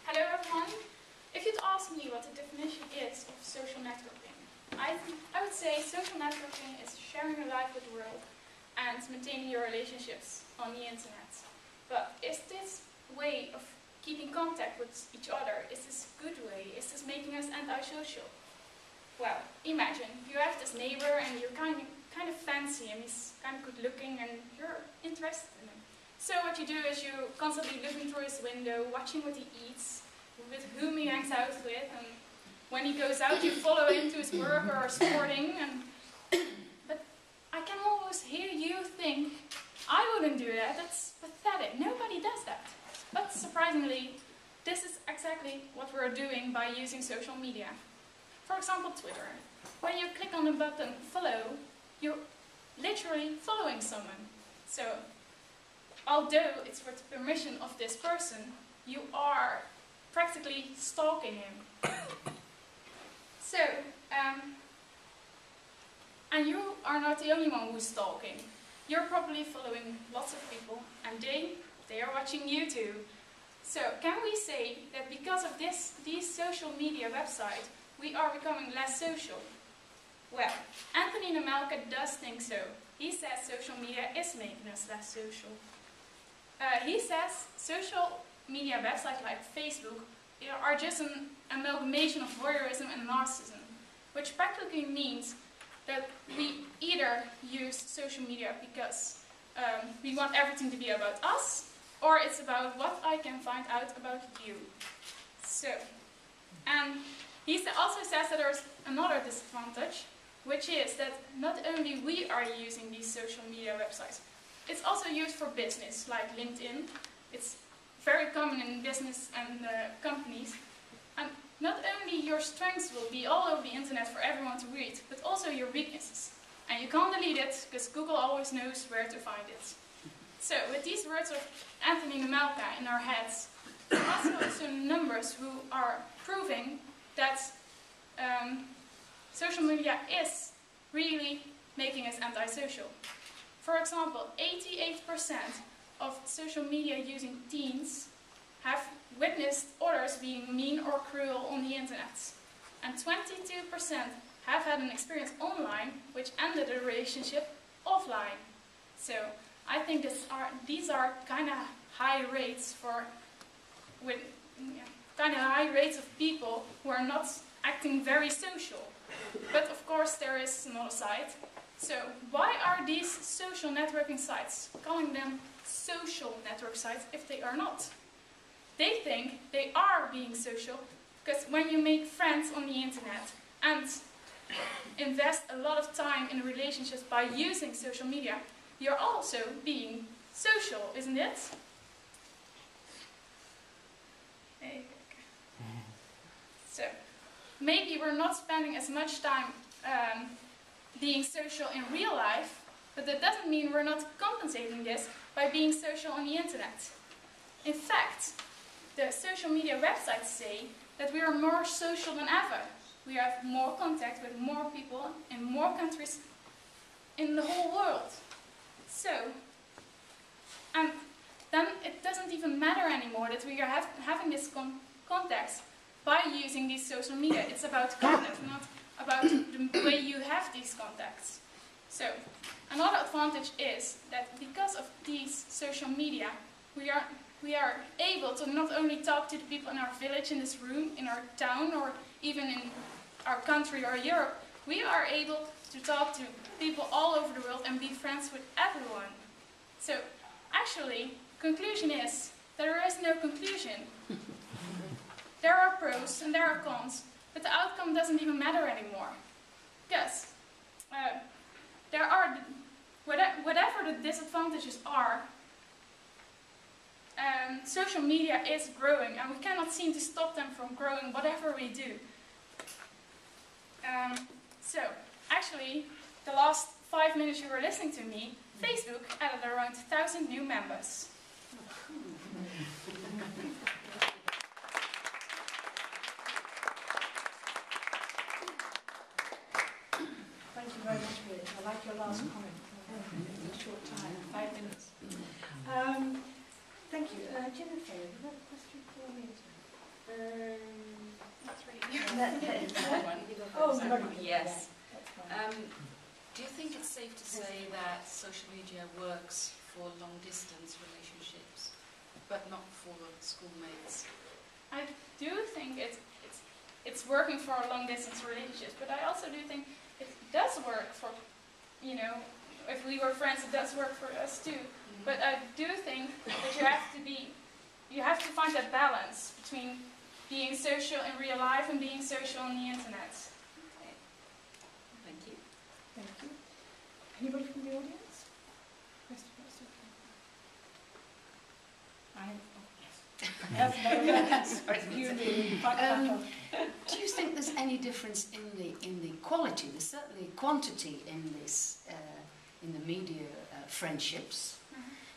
Hello everyone. If you'd ask me what the definition is of social networking, I would say social networking is sharing your life with the world and maintaining your relationships on the internet. But is this way of keeping contact with each other, is this a good way? Is this making us antisocial? Well, imagine you have this neighbor and you're kind of fancy him, he's kind of good looking and you're interested in him. So what you do is you're constantly looking through his window, watching what he eats, with whom he hangs out with, and when he goes out you follow him to his work or sporting. But I can almost hear you think, I wouldn't do that, that's pathetic, nobody does that. But surprisingly, this is exactly what we're doing by using social media. For example, Twitter. When you click on the button follow, you're literally following someone. So, although it's with the permission of this person, you are practically stalking him. So, and you are not the only one who's stalking. You're probably following lots of people, and they are watching you too. So, can we say that because of these social media websites, we are becoming less social? Well, Anthony Nemelka does think so. He says social media is making us less social. He says social media websites like Facebook are just an amalgamation of voyeurism and narcissism, which practically means that we either use social media because we want everything to be about us, or it's about what I can find out about you. So, and he also says that there's another disadvantage, which is that not only we are using these social media websites, it's also used for business, like LinkedIn. It's very common in business and companies. And not only your strengths will be all over the internet for everyone to read, but also your weaknesses. And you can't delete it, because Google always knows where to find it. So, with these words of Anthony Nemelka in our heads, there are also numbers who are proving that social media is really making us antisocial. For example, 88% of social media using teens have witnessed others being mean or cruel on the internet. And 22% have had an experience online which ended a relationship offline. So I think these are kind of high rates of people who are not acting very social. But of course there is another side. So why are these social networking sites calling them social network sites if they are not? They think they are being social because when you make friends on the internet and invest a lot of time in relationships by using social media, you're also being social, isn't it? So, maybe we're not spending as much time being social in real life, but that doesn't mean we're not compensating this by being social on the internet. In fact, the social media websites say that we are more social than ever. We have more contact with more people in more countries in the whole world. So, and then it doesn't even matter anymore that we are having this context by using these social media. It's about contact, not about the way you have these contacts. So, another advantage is that because of these social media, we are able to not only talk to the people in our village, in this room, in our town, or even in our country or Europe, we are able to talk to people all over the world and be friends with everyone. So, actually, conclusion is that there is no conclusion. There are pros and there are cons, but the outcome doesn't even matter anymore. Because whatever the disadvantages are, social media is growing and we cannot seem to stop them from growing whatever we do. So, actually, the last 5 minutes you were listening to me, Facebook added around 1,000 new members. Thank you very much, Myrthe. I like your last comment. It's a short time, 5 minutes. Thank you. Jennifer, you have a question for me? That's really Oh, sorry. Yes. That's fine. Do you think it's safe to say that social media works for long-distance relationships, but not for schoolmates? I do think it's working for long-distance relationships, but I also do think it does work for, you know, if we were friends, it does work for us too. But I do think that you have to find that balance between being social in real life and being social on the internet. Okay. Thank you. Thank you. Anybody from the audience? Question, Do you think there's any difference in the quality? There's certainly quantity in this in the media friendships,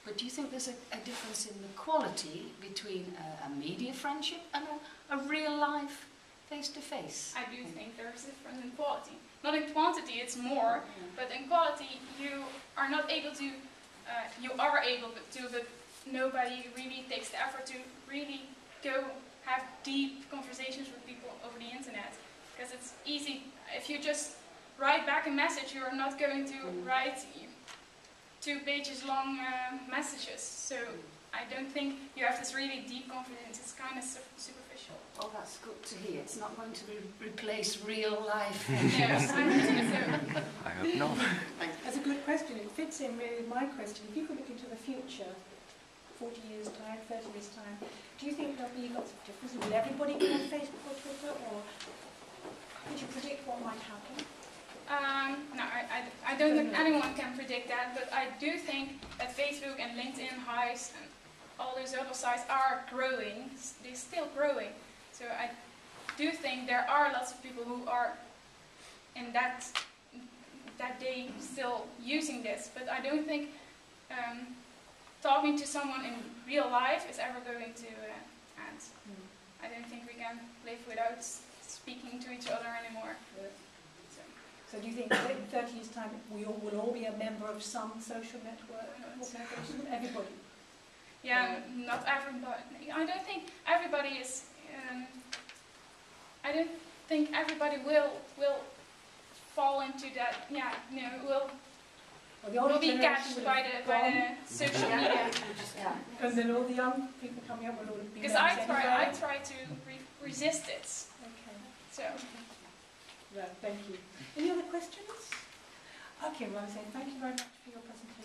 but do you think there's a difference in the quality between a media friendship and a real life face-to-face? I do think there's a difference in quality. Not in quantity, it's more, but in quality you are not able to, you are able to, but nobody really takes the effort to really go have deep conversations with people over the internet. Because it's easy, if you just write back a message, you are not going to write 2 pages long messages. So I don't think you have this really deep confidence, it's kind of superficial. Oh, that's good to hear. It's not going to replace real life. Yes, I don't think so. I hope not. That's a good question. It fits in really with my question. If you could look into the future, 40 years' time, 30 years' time, do you think there'll be lots of differences? Will everybody be on Facebook or Twitter, or could you predict what might happen? No, I don't think anyone can predict that, but I do think that Facebook and LinkedIn, Hives and all those other sites are growing. They're still growing. So I do think there are lots of people who are in that day still using this, but I don't think talking to someone in real life is ever going to end. I don't think we can live without speaking to each other anymore. So do you think that in 30 years' time we all will all be a member of some social network organisation? Everybody? Yeah, not everybody. I don't think everybody is. I don't think everybody will fall into that. Yeah, no, will be catched by the social media. And then all the young people coming up will all be. Because I try to resist it. Okay. So. Right, thank you. Any other questions? Okay, well, I'm saying thank you very much for your presentation.